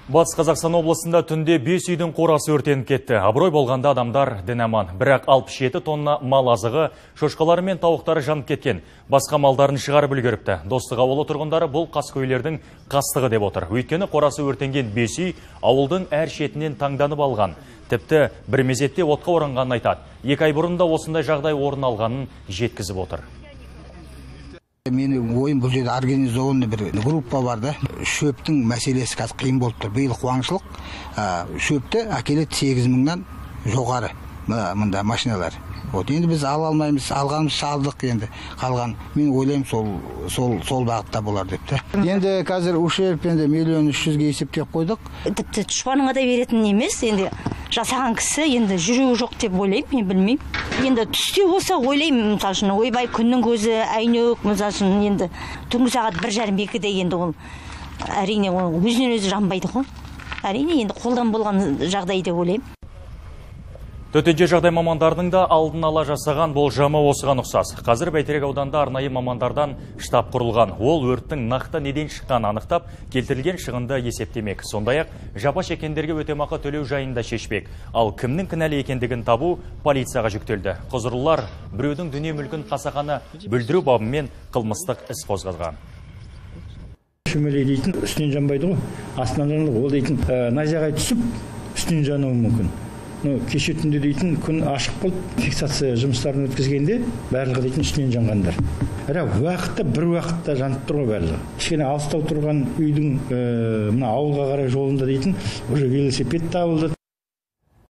Батыс Қазақстан облысында түнде 5 үйдің қорасы өртеніп кетті. Абырой болғанда адамдар дін аман. Бірақ 67 тонна мал азығы, шошқалары мен тауықтары жанып кеткен. Басқа малдарын шығарып үлгеріпті. Достық ауылы тұрғындары бұл қаскөйлердің қастығы деп отыр. Өйткені қорасы өртенген 5 үй ауылдың әр шетінен таңданып алған. Тіпті бір мезетте отқа оранғанын айтады. 2 ай бұрын да осындай жағдай орын алғанын жеткізіп отыр. Менің ойым, бұл жерде организованный бір группа бар да. Шөптің мәселесі қазір қиын болып тұр. Биыл қуаңшылық, шөпті әкеледі 8 мыңнан жоғары мында машиналар. Вот енді біз ала алмаймыз, алғанымыз салдық енді. Қалған мен ойлаймын сол бағытта болар деп те. Енді қазір ушерп енді 1 300 000-ге есептеп қойдық. Тіпті дұшпаныңа да беретін емес, енді жасаған кісі енді жүрегі жоқ деп ойлаймын, мен білмеймін. Енді түсте болса ойлаймын, мысалы үшін ойбай күннің көзі әйнек, мысалы үшін енді түнгі сағат 1:30-2-де енді ол әрине ол өзінен өзі жанбайды ғой. Әрине енді қолдан болған жағдай деп ойлаймын. Төтенше жағдай мамандарының да алдын ала жасаған болжамы осыған ұқсас. Қазір Бәйтерек ауданында арнайы мамандардан штаб құрылған. Ол өрттің нақты неден шыққанын анықтап, келтірілген шығынды есептемек. Сондай-ақ жапа шеккендерге өтемақы төлеу жайында шешпек. Ал кімнің кінәлі екендігін табу полицияға жүктелді. Құзырлылар біреудің дүние мүлкін қасақана бүлдіру бабымен қылмыстық іс қозғаған. Шөмелей дейтін үстінен жанбайды ғой. Астынан жанбайды. Ол дейтін найзағай түсіп үстінен жануы мүмкін. Кеше түнде дейтін күн ашық болып, фиксация жұмыстарын өткізгенде барлығы дейтін үстінен жанғандар. Бір уақытта жанып тұр ғой барлығы. Кішкене алыстау тұрған үйдің ауылға қарай жолында дейтін уже велосипед табылды.